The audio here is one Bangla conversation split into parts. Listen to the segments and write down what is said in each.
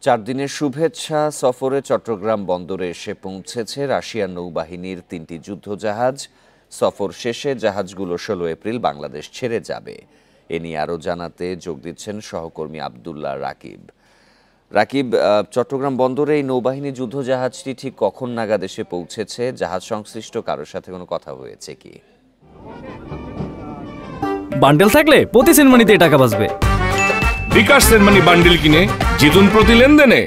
4 দিনের শুভেচ্ছা সফরে চট্টগ্রাম বন্দরে এসে পৌঁছেছে রাশিয়ার নৌবাহিনীর 3টি যুদ্ধজাহাজ। সফর শেষে জাহাজগুলো 16 এপ্রিল বাংলাদেশ ছেড়ে যাবে। এ নিয়ে আরও জানাতে যোগ দিচ্ছেন সহকর্মী আব্দুল্লাহ রাকিব। রাকিব, চট্টগ্রাম বন্দরে এই নৌবাহিনী যুদ্ধজাহাজটি ঠিক কখন নাগাদ এসে পৌঁছেছে? জাহাজ সংশ্লিষ্ট কারোর সাথে কোনো কথা হয়েছে কি? বান্ডেল থাকলে প্রতি সেনমানিতে টাকা বাঁচবে। বিকাশ সেনমানি বান্ডেল কিনে জিতুন প্রতি লেনদেনে।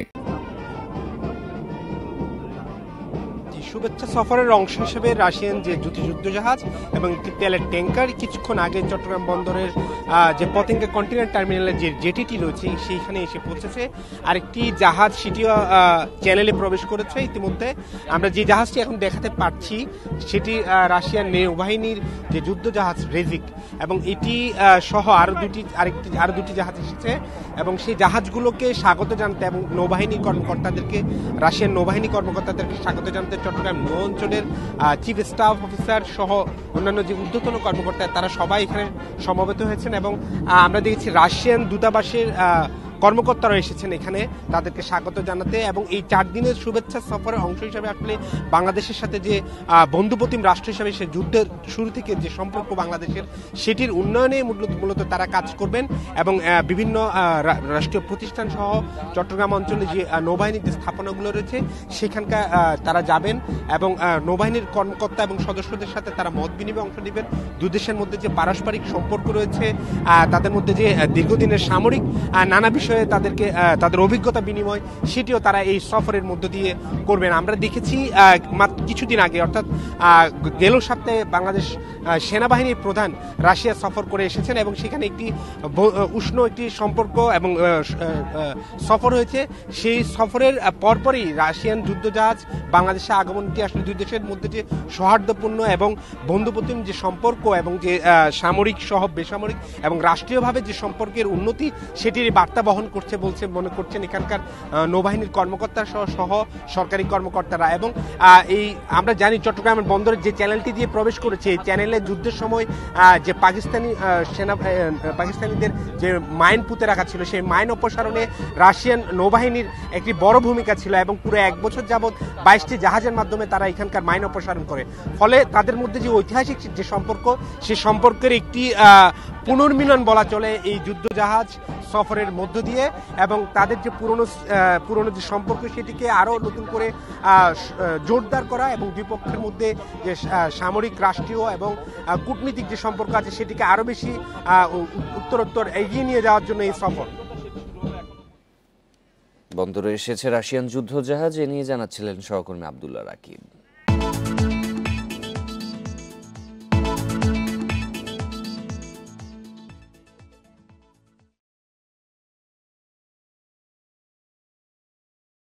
শুভেচ্ছা সফরের অংশ হিসেবে রাশিয়ান যে যুদ্ধজাহাজ এবং একটি তেলের ট্যাঙ্কার কিছুক্ষণ আগে চট্টগ্রাম বন্দরের যে পতেঙ্গা কন্টেইনার টার্মিনালের যে জেটিটি রয়েছে সেইখানে এসে পৌঁছেছে। আরেকটি জাহাজ সেটিও চ্যানেলে প্রবেশ করেছে ইতিমধ্যে। আমরা যে জাহাজটি এখন দেখাতে পাচ্ছি সেটি রাশিয়ার নৌবাহিনীর যে যুদ্ধজাহাজ রেজিক, এবং এটি সহ আরো দুটি জাহাজ এসেছে এবং সেই জাহাজগুলোকে স্বাগত জানাতে এবং নৌবাহিনী কর্মকর্তাদেরকে রাশিয়ান নৌবাহিনী কর্মকর্তাদেরকে স্বাগত জানাতে চট্টগ্রাম নৌ অঞ্চলের চিফ স্টাফ অফিসার সহ অন্যান্য যে ঊর্ধ্বতন কর্মকর্তা তারা সবাই এখানে সমবেত হয়েছেন। এবং আমরা দেখেছি রাশিয়ান দূতাবাসের কর্মকর্তারা এসেছেন এখানে তাদেরকে স্বাগত জানাতে। এবং এই 4 দিনের শুভেচ্ছা সফরের অংশ হিসাবে আসলে বাংলাদেশের সাথে যে বন্ধুপ্রতিম রাষ্ট্র হিসাবে সে যুদ্ধের শুরু থেকে যে সম্পর্ক বাংলাদেশের সেটির উন্নয়নে মূলত তারা কাজ করবেন এবং বিভিন্ন রাষ্ট্রীয় প্রতিষ্ঠান সহ চট্টগ্রাম অঞ্চলে যে নৌবাহিনীর যে স্থাপনাগুলো রয়েছে সেখানকার তারা যাবেন এবং নৌবাহিনীর কর্মকর্তা এবং সদস্যদের সাথে তারা মত বিনিময়ে অংশ নেবেন। দুই দেশের মধ্যে যে পারস্পরিক সম্পর্ক রয়েছে, তাদের মধ্যে যে দীর্ঘদিনের সামরিক নানা বিষয়ে তাদেরকে তাদের অভিজ্ঞতা বিনিময় সেটিও তারা এই সফরের মধ্য দিয়ে করবেন। আমরা দেখেছি মাত্র কিছুদিন আগে অর্থাৎ গেল সপ্তাহে বাংলাদেশ সেনাবাহিনীর প্রধান রাশিয়া সফর করে এসেছেন এবং সেখানে একটি উষ্ণ একটি সম্পর্ক এবং সফর হয়েছে। সেই সফরের পরপরই রাশিয়ান যুদ্ধজাহাজ বাংলাদেশে আগমনটি আসলে দুই দেশের মধ্যে যে সৌহার্দ্যপূর্ণ এবং বন্ধুপ্রতিম যে সম্পর্ক এবং যে সামরিক সহ বেসামরিক এবং রাষ্ট্রীয়ভাবে যে সম্পর্কের উন্নতি সেটির বার্তা বহন করছে মনে করছেন এখানকার নৌবাহিনীর কর্মকর্তা সহ সরকারি কর্মকর্তারা। এবং এই আমরা জানি চট্টগ্রামের বন্দরের যে চ্যানেলটি দিয়ে প্রবেশ করেছে এই চ্যানেলে যুদ্ধের সময় যে পাকিস্তানিদের যে মাইন পুঁতে রাখা ছিল সেই মাইন অপসারণে রাশিয়ান নৌবাহিনীর একটি বড় ভূমিকা ছিল এবং পুরো 1 বছর যাবৎ 22টি জাহাজের মাধ্যমে তারা এখানকার মাইন অপসারণ করে। ফলে তাদের মধ্যে যে ঐতিহাসিক যে সম্পর্ক সেই সম্পর্কের একটি পুনর্মিলন বলা চলে এই যুদ্ধজাহাজ সফরের মধ্য দিয়ে। এবং তাদের যে পুরনো যে সম্পর্ক সেটিকে আরও নতুন করে জোরদার করা এবং দুই পক্ষের মধ্যে যে সামরিক রাষ্ট্রীয় এবং কূটনীতিক যে সম্পর্ক আছে সেটিকে আরও বেশি উত্তরোত্তর এগিয়ে নিয়ে যাওয়ার জন্য এই সফর। বন্দরে এসেছে রাশিয়ান যুদ্ধজাহাজ, এ নিয়ে জানাচ্ছিলেন সহকর্মী আব্দুল্লাহ রাকিব।